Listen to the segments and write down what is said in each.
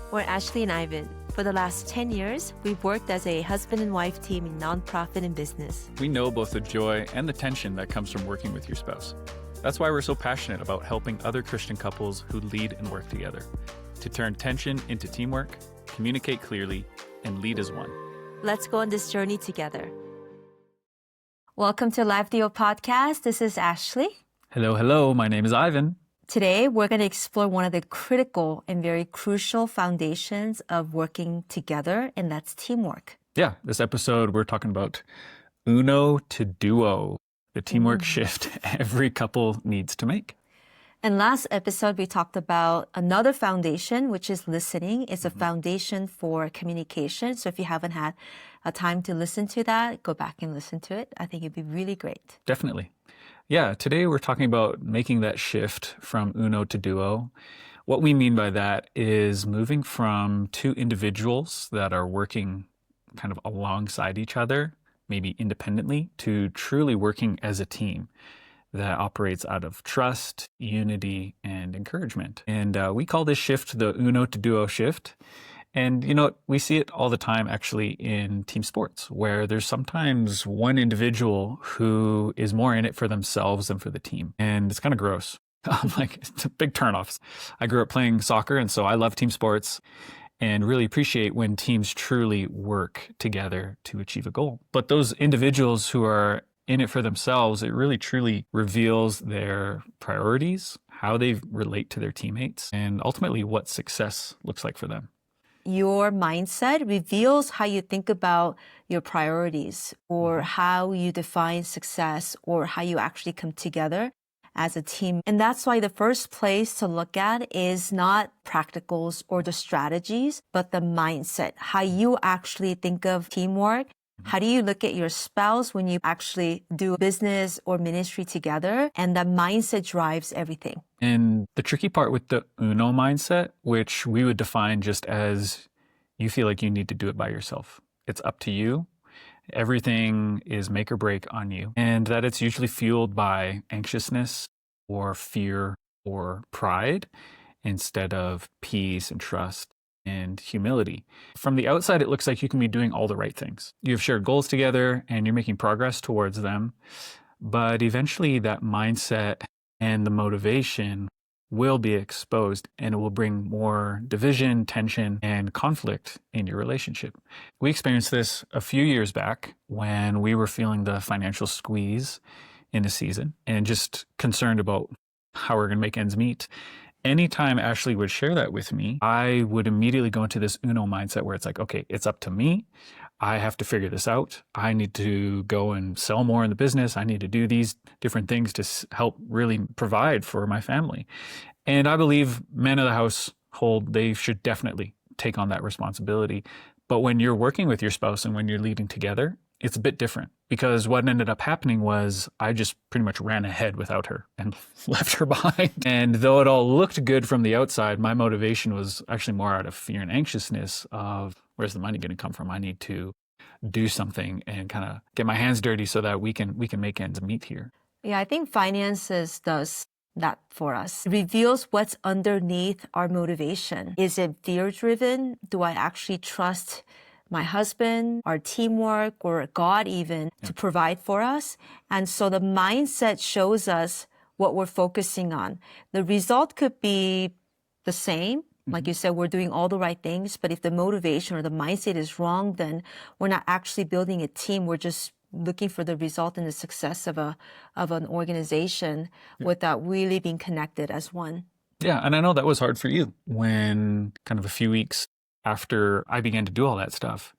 We're Ashley and Ivan. For the last 10 years, we've worked as a husband and wife team in nonprofit and business. We know both the joy and the tension that comes from working with your spouse. That's why we're so passionate about helping other Christian couples who lead and work together to turn tension into teamwork, communicate clearly, and lead as one. Let's go on this journey together. Welcome to Live Theo Podcast. This is Ashley. Hello. My name is Ivan. Today, we're going to explore one of the critical and very crucial foundations of working together, and that's teamwork. Yeah, this episode, we're talking about uno to duo, the teamwork shift every couple needs to make. And last episode, we talked about another foundation, which is listening. It's a foundation for communication. So if you haven't had a time to listen to that, go back and listen to it. I think it'd be really great. Definitely. Yeah, today we're talking about making that shift from uno to duo. What we mean by that is moving from two individuals that are working kind of alongside each other, maybe independently, to truly working as a team that operates out of trust, unity, and encouragement. And we call this shift the uno to duo shift. And, you know, we see it all the time actually in team sports, where there's sometimes one individual who is more in it for themselves than for the team. And it's kind of gross. It's a big turnoff. I grew up playing soccer, and so I love team sports and really appreciate when teams truly work together to achieve a goal. But those individuals who are in it for themselves, it really truly reveals their priorities, how they relate to their teammates, and ultimately what success looks like for them. Your mindset reveals how you think about your priorities or how you define success or how you actually come together as a team. And that's why the first place to look at is not practicals or the strategies, but the mindset, how you actually think of teamwork. How do you look at your spouse when you actually do business or ministry together? And that mindset drives everything. And the tricky part with the uno mindset, which we would define just as you feel like you need to do it by yourself. It's up to you. Everything is make or break on you. And that it's usually fueled by anxiousness or fear or pride instead of peace and trust and humility. From the outside, it looks like you can be doing all the right things. You have shared goals together and you're making progress towards them. But eventually that mindset and the motivation will be exposed, and it will bring more division, tension, and conflict in your relationship. We experienced this a few years back when we were feeling the financial squeeze in a season and just concerned about how we're going to make ends meet. Anytime Ashley would share that with me, I would immediately go into this uno mindset where it's like, okay, it's up to me. I have to figure this out. I need to go and sell more in the business. I need to do these different things to help really provide for my family. And I believe men of the household, they should definitely take on that responsibility. But when you're working with your spouse and when you're leading together, it's a bit different, because what ended up happening was I just pretty much ran ahead without her and left her behind. And though it all looked good from the outside, my motivation was actually more out of fear and anxiousness of where's the money going to come from? I need to do something and kind of get my hands dirty so that we can make ends meet here. Yeah, I think finances does that for us. It reveals what's underneath our motivation. Is it fear-driven? Do I actually trust my husband, our teamwork, or God even to provide for us? And so the mindset shows us what we're focusing on. The result could be the same. Like you said, we're doing all the right things, but if the motivation or the mindset is wrong, then we're not actually building a team. We're just looking for the result and the success of an organization without really being connected as one. Yeah, and I know that was hard for you when kind of a few weeks after I began to do all that stuff,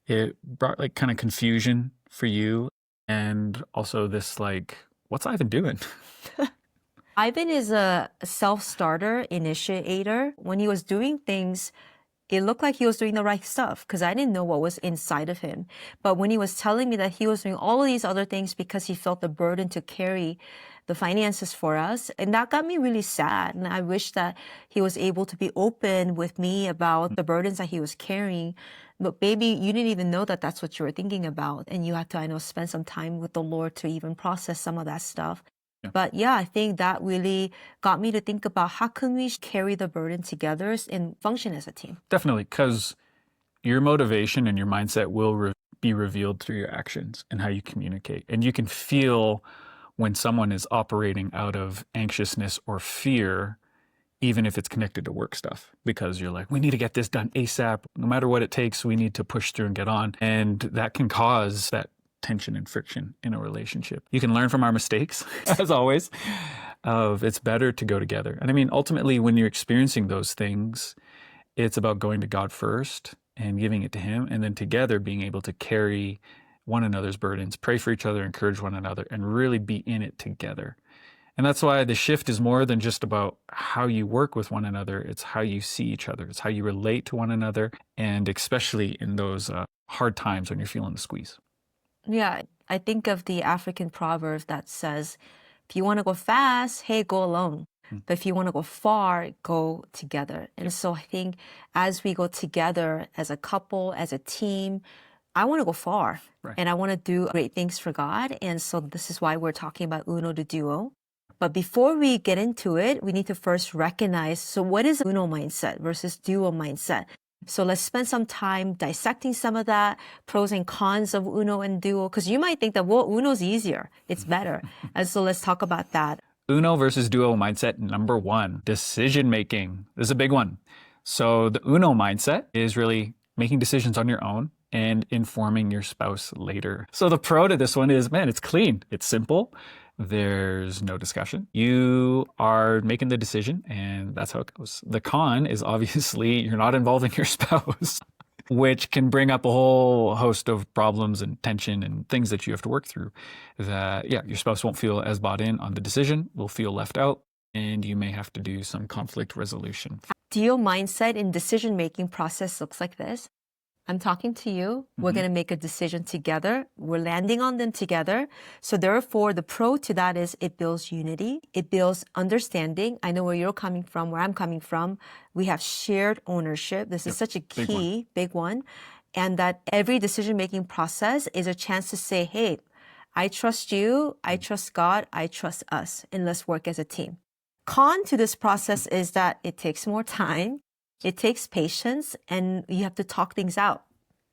it brought like kind of confusion for you and also this like, what's Ivan doing? Ivan is a self-starter, initiator. When he was doing things, it looked like he was doing the right stuff because I didn't know what was inside of him. But when he was telling me that he was doing all of these other things because he felt the burden to carry the finances for us, and that got me really sad. And I wish that he was able to be open with me about the burdens that he was carrying. But baby, you didn't even know that that's what you were thinking about. And you had to, I know, spend some time with the Lord to even process some of that stuff. But yeah, I think that really got me to think about how can we carry the burden together and function as a team. Definitely, because your motivation and your mindset will be revealed through your actions and how you communicate. And you can feel when someone is operating out of anxiousness or fear, even if it's connected to work stuff, because you're like, we need to get this done ASAP. No matter what it takes, we need to push through and get on. And that can cause that tension and friction in a relationship. You can learn from our mistakes, as always, of it's better to go together. And I mean, ultimately, when you're experiencing those things, it's about going to God first and giving it to Him, and then together being able to carry one another's burdens, pray for each other, encourage one another, and really be in it together. And that's why the shift is more than just about how you work with one another. It's how you see each other. It's how you relate to one another, and especially in those hard times when you're feeling the squeeze. Yeah, I think of the African proverb that says, if you want to go fast, hey, go alone. But if you want to go far, go together. And so I think as we go together as a couple, as a team, I want to go far. Right. And I want to do great things for God. And so this is why we're talking about Uno the Duo. But before we get into it, we need to first recognize, so what is Uno mindset versus Duo mindset? So let's spend some time dissecting some of that, pros and cons of Uno and Duo, because you might think that, well, Uno's easier. It's better. And so let's talk about that. Uno versus Duo mindset number 1, decision making. This is a big one. So the Uno mindset is really making decisions on your own and informing your spouse later. So the pro to this one is, man, it's clean. It's simple. There's no discussion. You are making the decision, and that's how it goes. The con is obviously you're not involving your spouse, which can bring up a whole host of problems and tension and things that you have to work through. That, yeah, your spouse won't feel as bought in on the decision, will feel left out, and you may have to do some conflict resolution. Duo mindset in decision-making process looks like this. I'm talking to you. We're going to make a decision together. We're landing on them together. So therefore, the pro to that is it builds unity. It builds understanding. I know where you're coming from, where I'm coming from. We have shared ownership. This is such a key, big one. And that every decision-making process is a chance to say, hey, I trust you. I trust God. I trust us. And let's work as a team. Con to this process is that it takes more time. It takes patience, and you have to talk things out.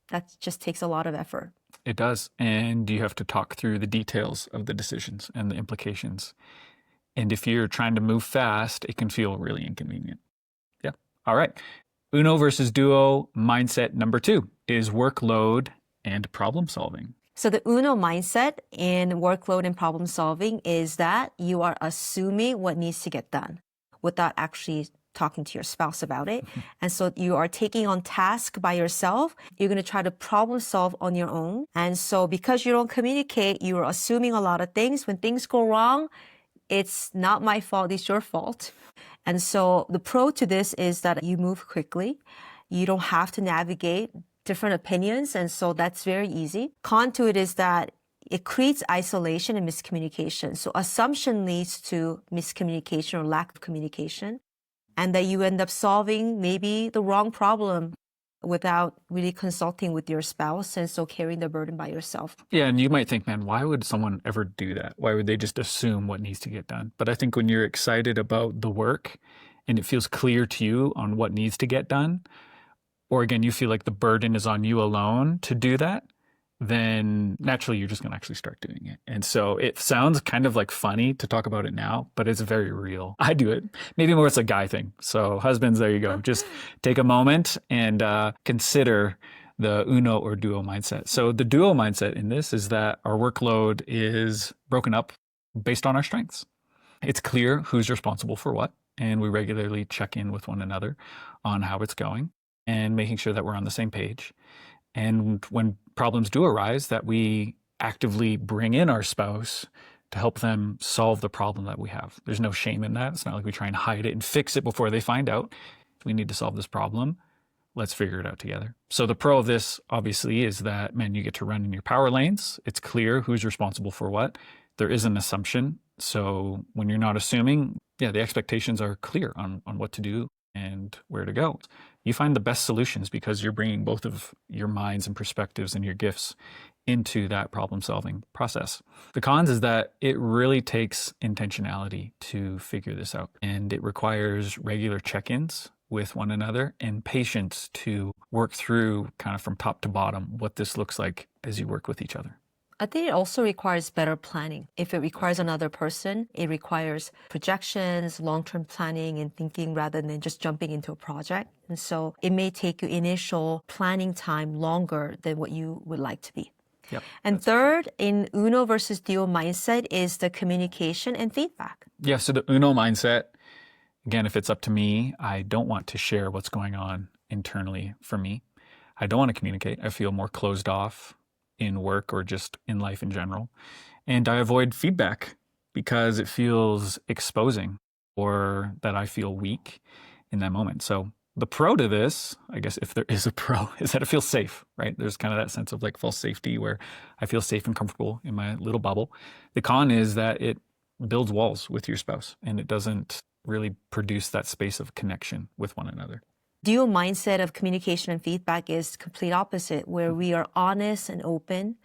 That just takes a lot of effort. It does. And you have to talk through the details of the decisions and the implications. And if you're trying to move fast, it can feel really inconvenient. Yeah. All right. Uno versus Duo mindset number 2 is workload and problem solving. So the Uno mindset in workload and problem solving is that you are assuming what needs to get done without actually talking to your spouse about it. And so you are taking on task by yourself. You're going to try to problem solve on your own. And so because you don't communicate, you're assuming a lot of things. When things go wrong, it's not my fault, it's your fault. And so the pro to this is that you move quickly. You don't have to navigate different opinions. And so that's very easy. Con to it is that it creates isolation and miscommunication. So assumption leads to miscommunication or lack of communication. And that you end up solving maybe the wrong problem without really consulting with your spouse, and so carrying the burden by yourself. Yeah, and you might think, man, why would someone ever do that? Why would they just assume what needs to get done? But I think when you're excited about the work and it feels clear to you on what needs to get done, or again, you feel like the burden is on you alone to do that, then naturally you're just going to actually start doing it. And so it sounds kind of like funny to talk about it now, but it's very real. I do it. Maybe more it's a guy thing. So husbands, there you go. Just take a moment and consider the Uno or Duo mindset. So the Duo mindset in this is that our workload is broken up based on our strengths. It's clear who's responsible for what, and we regularly check in with one another on how it's going and making sure that we're on the same page. And when problems do arise, that we actively bring in our spouse to help them solve the problem that we have. There's no shame in that. It's not like we try and hide it and fix it before they find out. We need to solve this problem. Let's figure it out together. So the pro of this, obviously, is that, man, you get to run in your power lanes. It's clear who's responsible for what. There is an assumption. So when you're not assuming, the expectations are clear on what to do and where to go. You find the best solutions because you're bringing both of your minds and perspectives and your gifts into that problem solving process. The cons is that it really takes intentionality to figure this out, and it requires regular check-ins with one another and patience to work through kind of from top to bottom what this looks like as you work with each other. I think it also requires better planning. If it requires another person, it requires projections, long-term planning, and thinking rather than just jumping into a project. And so it may take you initial planning time longer than what you would like to be. Yep. And third, in Uno versus Duo mindset is the communication and feedback. Yeah, so the Uno mindset, again, if it's up to me, I don't want to share what's going on internally for me. I don't want to communicate. I feel more closed off in work or just in life in general. And I avoid feedback because it feels exposing or that I feel weak in that moment. So the pro to this, I guess if there is a pro, is that it feels safe, right? There's kind of that sense of like false safety where I feel safe and comfortable in my little bubble. The con is that it builds walls with your spouse and it doesn't really produce that space of connection with one another. Dual mindset of communication and feedback is complete opposite, where we are honest and open,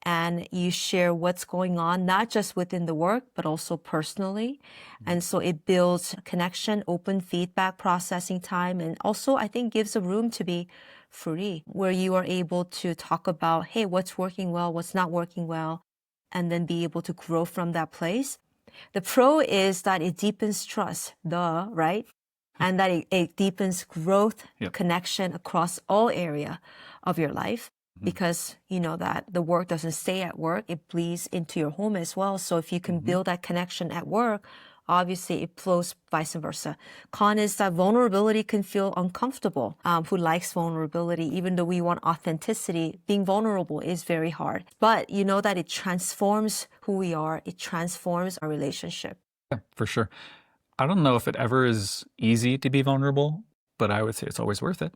and you share what's going on, not just within the work, but also personally. And so it builds connection, open feedback, processing time, and also I think gives a room to be free, where you are able to talk about, hey, what's working well, what's not working well, and then be able to grow from that place. The pro is that it deepens trust, right? And that it deepens growth, connection across all area of your life, because you know that the work doesn't stay at work, it bleeds into your home as well. So if you can build that connection at work, obviously it flows vice versa. Con is that vulnerability can feel uncomfortable. Who likes vulnerability? Even though we want authenticity, being vulnerable is very hard. But you know that it transforms who we are, it transforms our relationship. Yeah, for sure. I don't know if it ever is easy to be vulnerable, but I would say it's always worth it.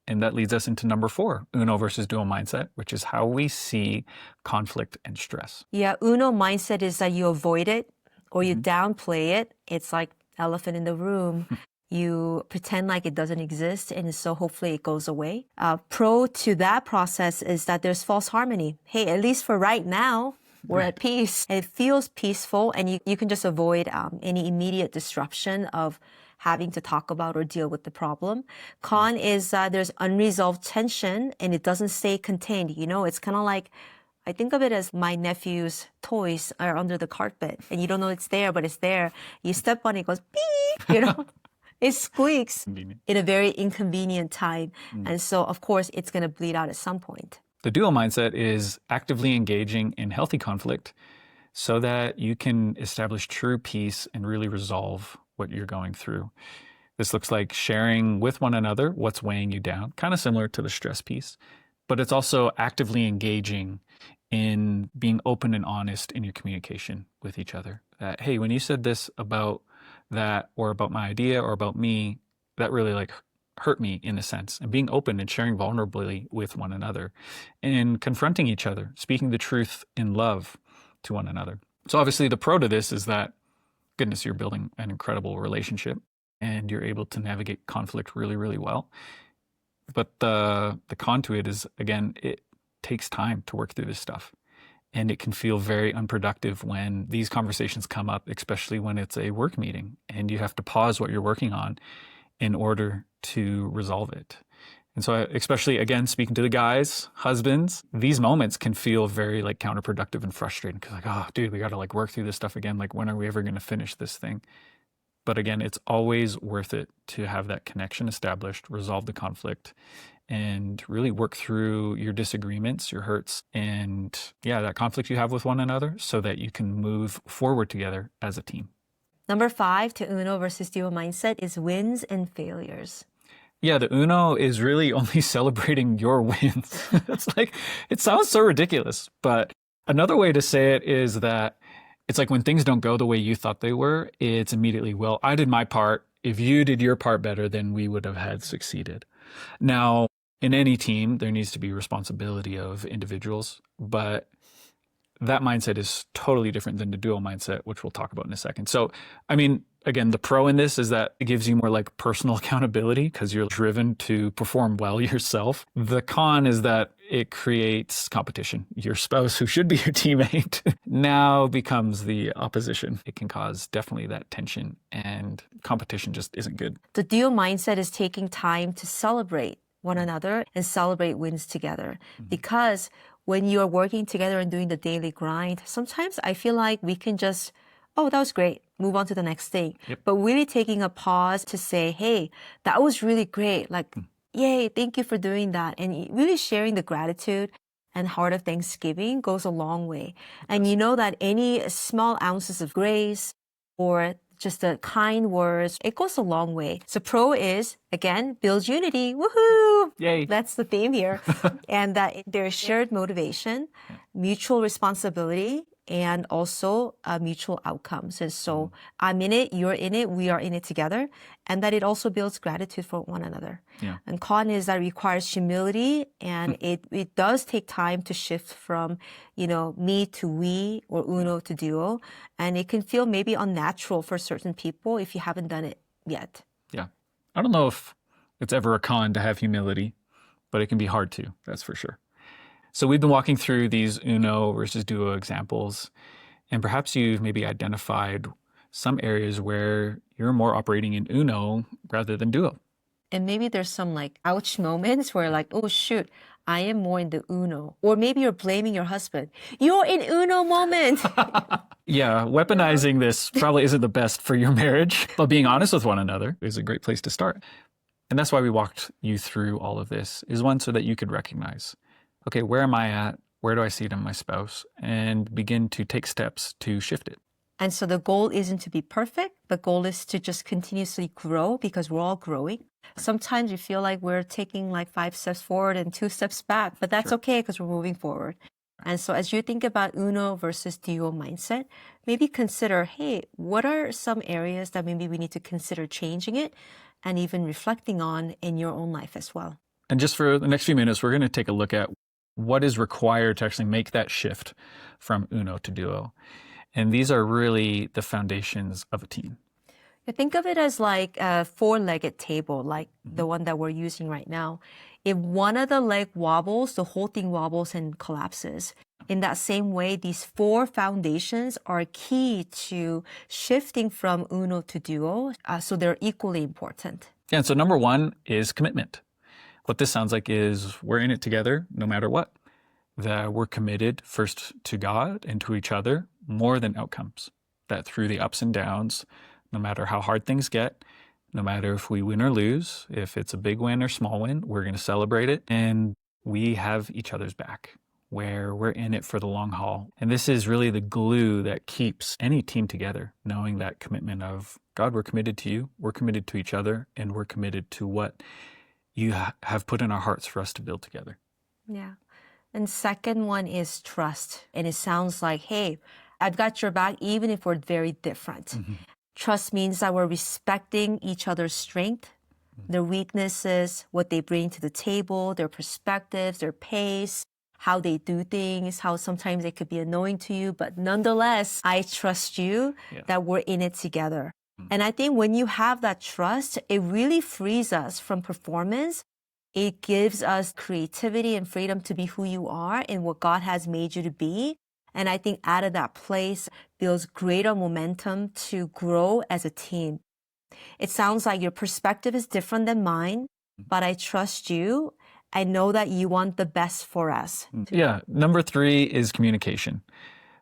And that leads us into number 4, Uno versus Duo mindset, which is how we see conflict and stress. Yeah, Uno mindset is that you avoid it or you downplay it. It's like elephant in the room. You pretend like it doesn't exist, and so hopefully it goes away. Pro to that process is that there's false harmony. Hey, at least for right now, we're at peace. It feels peaceful, and you can just avoid any immediate disruption of having to talk about or deal with the problem. Con is there's unresolved tension, and it doesn't stay contained. You know, it's kind of like, I think of it as my nephew's toys are under the carpet, and you don't know it's there, but it's there. You step on it, it goes beep, you know. It squeaks in a very inconvenient time. And so, of course, it's going to bleed out at some point. The Duo mindset is actively engaging in healthy conflict so that you can establish true peace and really resolve what you're going through. This looks like sharing with one another what's weighing you down, kind of similar to the stress piece, but it's also actively engaging in being open and honest in your communication with each other. That, hey, when you said this about that or about my idea or about me, that really like hurt me in a sense. And being open and sharing vulnerably with one another and confronting each other, speaking the truth in love to one another. So obviously the pro to this is that, goodness, you're building an incredible relationship and you're able to navigate conflict really, really well. But the con to it is, again, it takes time to work through this stuff. And it can feel very unproductive when these conversations come up, especially when it's a work meeting and you have to pause what you're working on in order to resolve it. And so especially, again, speaking to the guys, husbands, these moments can feel very like counterproductive and frustrating because like, oh, dude, we got to like work through this stuff again. Like, when are we ever going to finish this thing? But again, it's always worth it to have that connection established, resolve the conflict, and really work through your disagreements, your hurts, and that conflict you have with one another so that you can move forward together as a team. Number 5 to Uno versus Duo mindset is wins and failures. Yeah, the Uno is really only celebrating your wins. It's like, it sounds so ridiculous, but another way to say it is that it's like when things don't go the way you thought they were, it's immediately, well, I did my part. If you did your part better, then we would have had succeeded. Now, in any team, there needs to be responsibility of individuals, but that mindset is totally different than the Duo mindset, which we'll talk about in a second. So, I mean, Again, the pro in this is that it gives you more like personal accountability because you're driven to perform well yourself. The con is that it creates competition. Your spouse, who should be your teammate, now becomes the opposition. It can cause definitely that tension, and competition just isn't good. The duo mindset is taking time to celebrate one another and celebrate wins together. Because when you're working together and doing the daily grind, sometimes I feel like we can just, oh, that was great, move on to the next thing. Yep. But really taking a pause to say, hey, that was really great. Like, yay, thank you for doing that. And really sharing the gratitude and heart of thanksgiving goes a long way. And you know that any small ounces of grace or just the kind words, it goes a long way. So pro is, again, build unity. Woohoo! Yay. That's the theme here. And that there's shared motivation, mutual responsibility, and also mutual outcomes. And so I'm in it, you're in it, we are in it together. And that it also builds gratitude for one another. Yeah. And con is that it requires humility, and it does take time to shift from, me to we or uno to duo. And it can feel maybe unnatural for certain people if you haven't done it yet. Yeah. I don't know if it's ever a con to have humility, but it can be hard to, that's for sure. So we've been walking through these uno versus duo examples, and perhaps you've maybe identified some areas where you're more operating in uno rather than duo. And maybe there's some like ouch moments where like, oh shoot, I am more in the uno. Or maybe you're blaming your husband. You're in uno moment. Yeah, weaponizing this probably isn't the best for your marriage, but being honest with one another is a great place to start. And that's why we walked you through all of this, is one, so that you could recognize, okay, where am I at? Where do I see it in my spouse? And begin to take steps to shift it. And so the goal isn't to be perfect. The goal is to just continuously grow, because we're all growing. Sometimes we feel like we're taking like 5 steps forward and 2 steps back, but that's okay because we're moving forward. And so as you think about uno versus duo mindset, maybe consider, hey, what are some areas that maybe we need to consider changing it and even reflecting on in your own life as well. And just for the next few minutes, we're going to take a look at what is required to actually make that shift from uno to duo. And these are really the foundations of a team. Think of it as like a 4-legged table, like the one that we're using right now. If one of the leg wobbles, the whole thing wobbles and collapses. In that same way, these 4 foundations are key to shifting from uno to duo, so they're equally important. Yeah, and so number 1 is commitment. What this sounds like is we're in it together no matter what. That we're committed first to God and to each other more than outcomes. That through the ups and downs, no matter how hard things get, no matter if we win or lose, if it's a big win or small win, we're going to celebrate it. And we have each other's back, where we're in it for the long haul. And this is really the glue that keeps any team together, knowing that commitment of, God, we're committed to you, we're committed to each other, and we're committed to what you have put in our hearts for us to build together. Yeah. And second one is trust. And it sounds like, hey, I've got your back even if we're very different. Trust means that we're respecting each other's strength, their weaknesses, what they bring to the table, their perspectives, their pace, how they do things, how sometimes it could be annoying to you, but nonetheless, I trust you that we're in it together. And I think when you have that trust, it really frees us from performance. It gives us creativity and freedom to be who you are and what God has made you to be. And I think out of that place builds greater momentum to grow as a team. It sounds like your perspective is different than mine, but I trust you. I know that you want the best for us. Yeah. Number 3 is communication,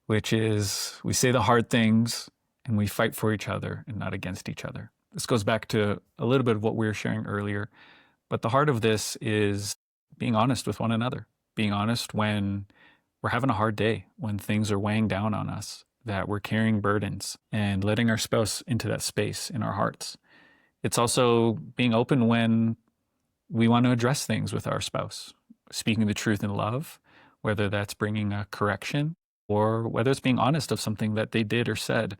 which is we say the hard things and we fight for each other and not against each other. This goes back to a little bit of what we were sharing earlier. But the heart of this is being honest with one another, being honest when we're having a hard day, when things are weighing down on us, that we're carrying burdens, and letting our spouse into that space in our hearts. It's also being open when we want to address things with our spouse, speaking the truth in love, whether that's bringing a correction or whether it's being honest of something that they did or said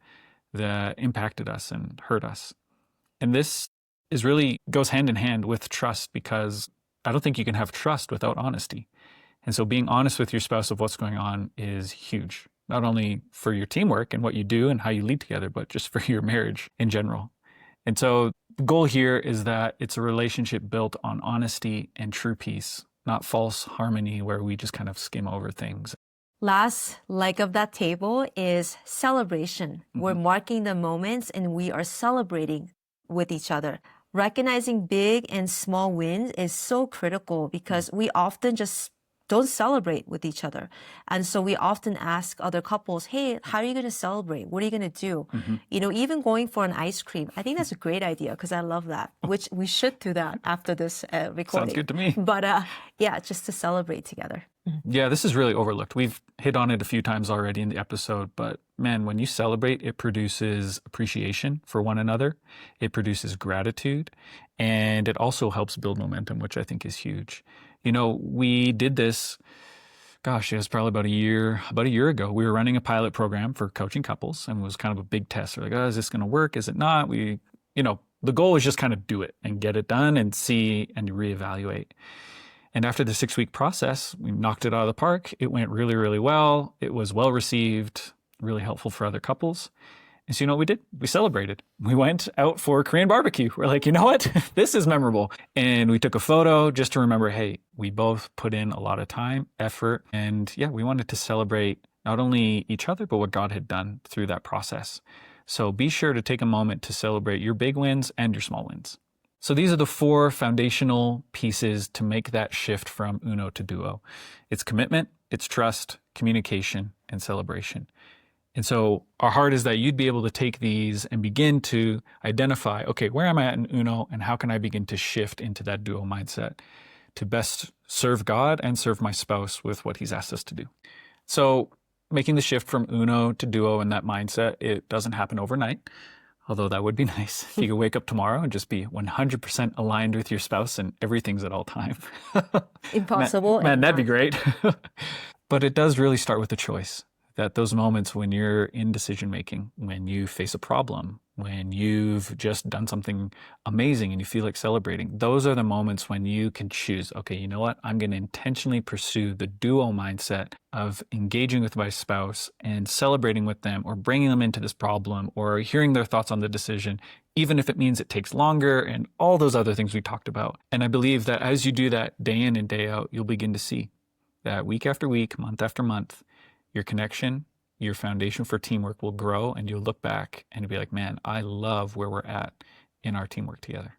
that impacted us and hurt us. And this is really goes hand in hand with trust, because I don't think you can have trust without honesty. And so being honest with your spouse of what's going on is huge. not only for your teamwork and what you do and how you lead together, but just for your marriage in general. And so the goal here is that it's a relationship built on honesty and true peace, not false harmony where we just kind of skim over things. Last leg of that table is celebration. We're marking the moments and we are celebrating with each other. Recognizing big and small wins is so critical because we often just don't celebrate with each other. And so we often ask other couples, hey, how are you going to celebrate? What are you going to do? You know, even going for an ice cream. I think that's a great idea because I love that, which we should do that after this recording. Sounds good to me. But yeah, just to celebrate together. Yeah, this is really overlooked. We've hit on it a few times already in the episode, but man, when you celebrate, it produces appreciation for one another. It produces gratitude, and it also helps build momentum, which I think is huge. You know, we did this, gosh, it was probably about a year ago. We were running a pilot program for coaching couples, and it was kind of a big test. We're like, oh, is this going to work? Is it not? The goal was just kind of do it and get it done and see and reevaluate. And after the 6-week process, we knocked it out of the park. It went really, really well. It was well received, really helpful for other couples. And so you know what we did? We celebrated. We went out for Korean barbecue. We're like, you know what? This is memorable. And we took a photo just to remember, hey, we both put in a lot of time, effort. And yeah, we wanted to celebrate not only each other, but what God had done through that process. So be sure to take a moment to celebrate your big wins and your small wins. So these are the 4 foundational pieces to make that shift from uno to duo. It's commitment, it's trust, communication, and celebration. And so our heart is that you'd be able to take these and begin to identify, okay, where am I at in uno and how can I begin to shift into that duo mindset to best serve God and serve my spouse with what he's asked us to do. So making the shift from uno to duo in that mindset, it doesn't happen overnight. Although that would be nice if you could wake up tomorrow and just be 100% aligned with your spouse and everything's at all time. Impossible. Man, that'd be great. But it does really start with a choice. That those moments when you're in decision making, when you face a problem, when you've just done something amazing and you feel like celebrating, those are the moments when you can choose, okay, you know what? I'm going to intentionally pursue the duo mindset of engaging with my spouse and celebrating with them or bringing them into this problem or hearing their thoughts on the decision, even if it means it takes longer and all those other things we talked about. And I believe that as you do that day in and day out, you'll begin to see that week after week, month after month, your connection, your foundation for teamwork will grow and you'll look back and you'll be like, man, I love where we're at in our teamwork together.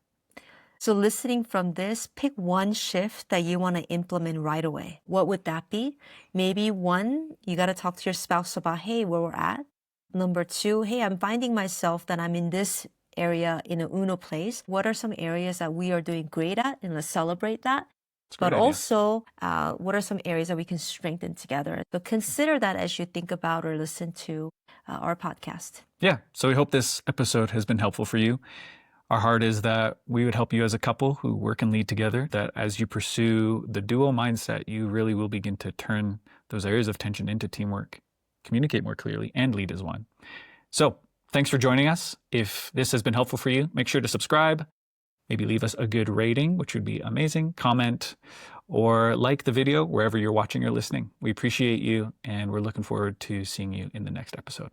So listening from this, pick one shift that you want to implement right away. What would that be? Maybe 1, you got to talk to your spouse about, hey, where we're at. Number 2, hey, I'm finding myself that I'm in this area in a uno place. What are some areas that we are doing great at? And let's celebrate that. But also, what are some areas that we can strengthen together? So consider that as you think about or listen to our podcast. Yeah. So we hope this episode has been helpful for you. Our heart is that we would help you as a couple who work and lead together, that as you pursue the duo mindset, you really will begin to turn those areas of tension into teamwork, communicate more clearly, and lead as one. So thanks for joining us. If this has been helpful for you, make sure to subscribe. Maybe leave us a good rating, which would be amazing. Comment or like the video wherever you're watching or listening. We appreciate you, and we're looking forward to seeing you in the next episode.